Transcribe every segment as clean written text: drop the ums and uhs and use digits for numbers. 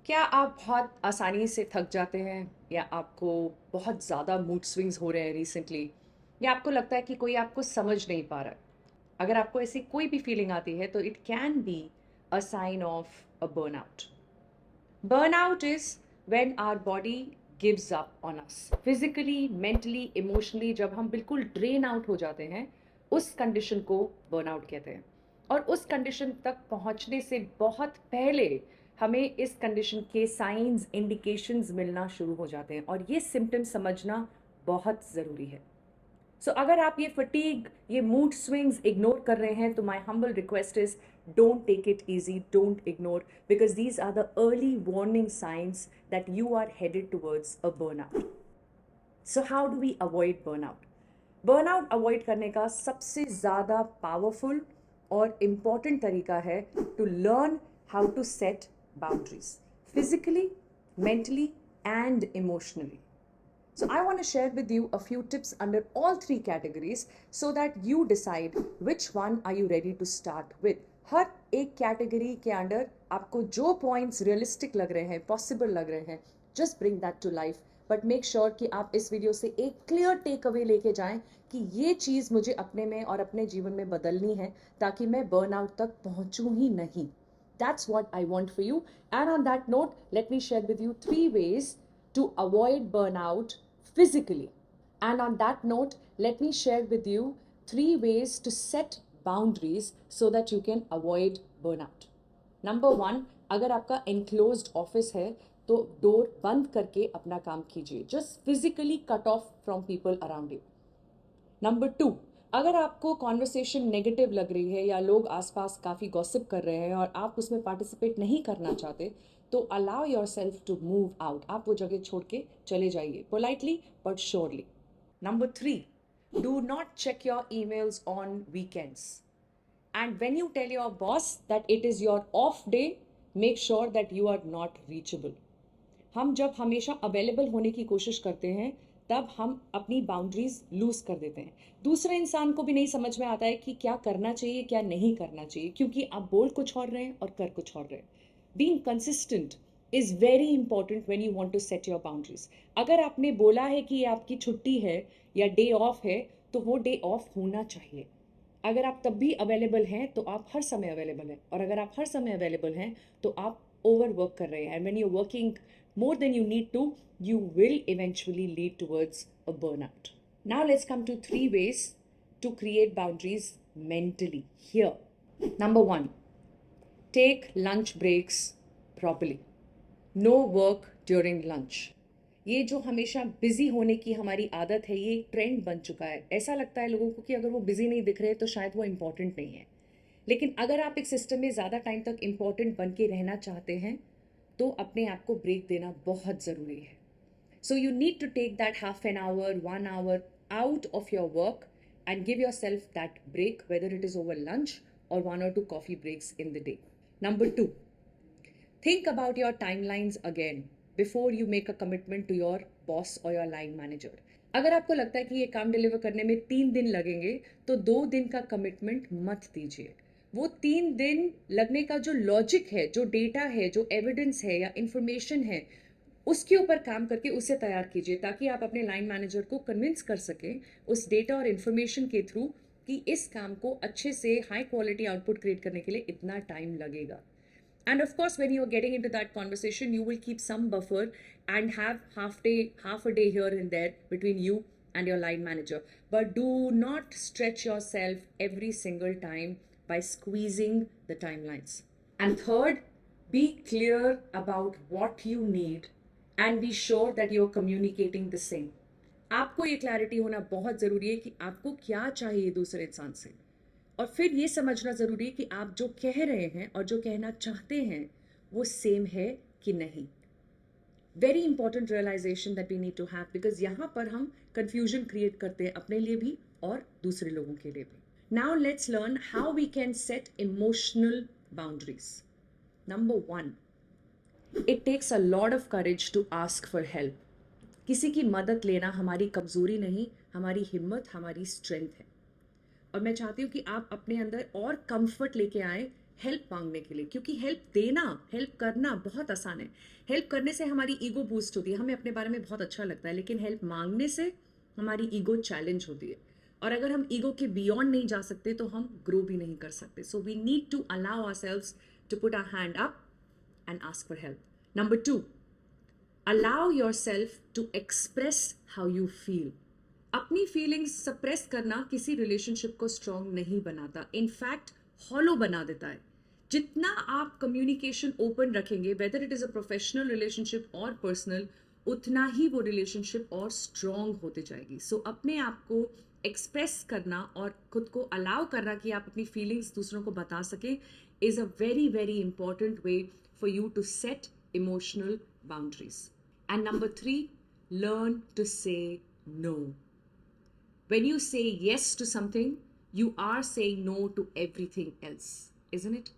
क्या आप बहुत आसानी से थक जाते हैं या आपको बहुत ज़्यादा मूड स्विंग्स हो रहे हैं रिसेंटली या आपको लगता है कि कोई आपको समझ नहीं पा रहा है? अगर आपको ऐसी कोई भी फीलिंग आती है तो it can be a sign of a burnout. Burnout is when our body gives up on us. Physically, mentally, emotionally जब हम बिल्कुल ड्रेन आउट हो जाते हैं उस कंडीशन को बर्नआउट कहते हैं। और उस कंडीशन तक पहुंचने से बहुत पहले हमें इस कंडीशन के साइंस इंडिकेशंस मिलना शुरू हो जाते हैं और ये सिम्टम्स समझना बहुत ज़रूरी है। सो अगर आप ये फटीग, ये मूड स्विंग्स इग्नोर कर रहे हैं तो my humble request is don't take it easy, don't ignore, because these are the early warning signs that you are headed towards a burnout. So how do we avoid burnout? Burnout avoid करने का सबसे ज़्यादा powerful और important तरीका है to learn how to set boundaries physically, mentally, and emotionally. So, I want to share with you a few tips under all three categories so that you decide which one are you ready to start with. हर एक category के under आपको जो points realistic लग रहे हैं, possible लग रहे हैं, just bring that to life. But make sure कि आप इस वीडियो से एक क्लियर टेक अवे लेके जाएं कि ये चीज़ मुझे अपने में और अपने जीवन में बदलनी है ताकि मैं बर्नआउट तक पहुंचूं ही नहीं। That's what I want for you. And on that note, let me share with you 3 ways to avoid burnout physically. And on that note, let me share with you 3 ways to set boundaries so that you can avoid burnout. Number 1, अगर आपका enclosed office है तो door बंद करके अपना काम कीजिए. Just physically cut off from people around you. Number 2, अगर आपको कॉन्वर्सेशन नेगेटिव लग रही है या लोग आसपास काफ़ी गॉसिप कर रहे हैं और आप उसमें पार्टिसिपेट नहीं करना चाहते तो allow your self to move out. आप वो जगह छोड़ के चले जाइए, politely but surely. Number 3, do not check your emails on weekends. And when you tell your boss that it is your off day, make sure that you are not reachable. हम जब हमेशा अवेलेबल होने की कोशिश करते हैं तब हम अपनी बाउंड्रीज लूज कर देते हैं। दूसरे इंसान को भी नहीं समझ में आता है कि क्या करना चाहिए, क्या नहीं करना चाहिए, क्योंकि आप बोल कुछ और रहे हैं और कर कुछ और रहे हैं। Being consistent is very important when you want to set your boundaries. अगर आपने बोला है कि ये आपकी छुट्टी है या डे ऑफ है तो वो डे ऑफ होना चाहिए। अगर आप तब भी अवेलेबल हैं तो आप हर समय अवेलेबल हैं, और अगर आप हर समय अवेलेबल हैं तो आप ओवर वर्क कर रहे हैं। And when you working more than you need to, you will eventually lead towards a burnout. Now let's come to 3 ways to create boundaries mentally. Here, number 1, take lunch breaks properly. No work during lunch. ये जो हमेशा busy होने की हमारी आदत है, ये एक ट्रेंड बन चुका है। ऐसा लगता है लोगों को कि अगर वो बिजी नहीं दिख रहे तो शायद वो इम्पोर्टेंट नहीं है। लेकिन अगर आप एक सिस्टम में ज़्यादा टाइम तक इम्पोर्टेंट बन के रहना चाहते हैं तो अपने आप को ब्रेक देना बहुत ज़रूरी है। So you need to take that half an hour, 1 hour out of your work and give your self that break, whether it is over lunch और 1 or 2 coffee breaks in the day. Number 2, think about your timelines again before you make a commitment to your boss or your line manager. अगर आपको लगता है कि ये काम deliver करने में 3 दिन लगेंगे तो 2 दिन का कमिटमेंट मत दीजिए। वो 3 दिन लगने का जो लॉजिक है, जो डेटा है, जो एविडेंस है या इंफॉर्मेशन है, उसके ऊपर काम करके उसे तैयार कीजिए ताकि आप अपने लाइन मैनेजर को कन्विंस कर सकें उस डेटा और इंफॉर्मेशन के थ्रू कि इस काम को अच्छे से हाई क्वालिटी आउटपुट क्रिएट करने के लिए इतना टाइम लगेगा। And of course, when you are getting into that conversation, you will keep some buffer and have half a day here and there between you and your line manager. But do not stretch yourself every single time by squeezing the timelines. And third, be clear about what you need and be sure that you're communicating the same. आपको ये clarity होना बहुत ज़रूरी है कि आपको क्या चाहिए दूसरे इंसान से, और फिर ये समझना ज़रूरी है कि आप जो कह रहे हैं और जो कहना चाहते हैं वो सेम है कि नहीं। Very important realization that we need to have, because यहाँ पर हम कंफ्यूजन क्रिएट करते हैं अपने लिए भी और दूसरे लोगों के लिए भी। Now let's learn how we can set emotional boundaries. Number 1, it takes a lot of courage to ask for help. किसी की मदद लेना हमारी कमज़ोरी नहीं, हमारी हिम्मत, हमारी स्ट्रेंथ है। और मैं चाहती हूँ कि आप अपने अंदर और कंफर्ट लेके आए हेल्प मांगने के लिए, क्योंकि हेल्प देना, हेल्प करना बहुत आसान है। हेल्प करने से हमारी ईगो बूस्ट होती है, हमें अपने बारे में बहुत अच्छा लगता है, लेकिन हेल्प मांगने से हमारी ईगो चैलेंज होती है। और अगर हम ईगो के बियॉन्ड नहीं जा सकते तो हम ग्रो भी नहीं कर सकते। So we need to allow ourselves to put our hand up and ask for help. Number 2, allow yourself to express how you feel. अपनी फीलिंग्स सप्रेस करना किसी रिलेशनशिप को स्ट्रांग नहीं बनाता, इनफैक्ट हॉलो बना देता है। जितना आप कम्युनिकेशन ओपन रखेंगे, whether it is a professional relationship और पर्सनल, उतना ही वो रिलेशनशिप और स्ट्रांग होते जाएगी। सो अपने आप को एक्सप्रेस करना और खुद को अलाउ करना कि आप अपनी फीलिंग्स दूसरों को बता सकें is a very very important way for you to set emotional boundaries. And number 3, learn to say no. When you say yes to something, you are saying no to everything else, isn't it?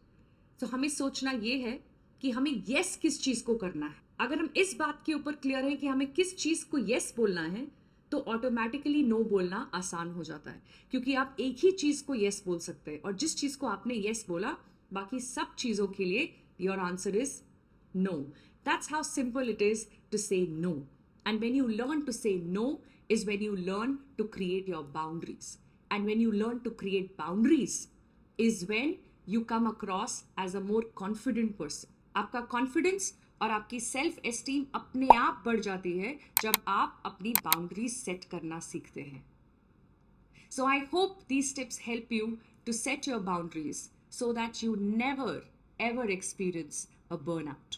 So हमें सोचना ये है कि हमें yes किस चीज़ को करना है। अगर हम इस बात के ऊपर क्लियर है कि हमें किस चीज़ को yes बोलना है, तो ऑटोमेटिकली नो बोलना आसान हो जाता है, क्योंकि आप एक ही चीज़ को yes बोल सकते हैं, और जिस चीज़ को आपने yes बोला, बाकी सब चीज़ों के लिए your answer is no. That's how simple it is to say no. And when you learn to say no is when you learn to create your boundaries. And when you learn to create boundaries is when you come across as a more confident person. आपका confidence और आपकी self esteem अपने आप बढ़ जाती है जब आप अपनी boundaries set करना सीखते हैं. So I hope these tips help you to set your boundaries so that you never ever experience a burnout.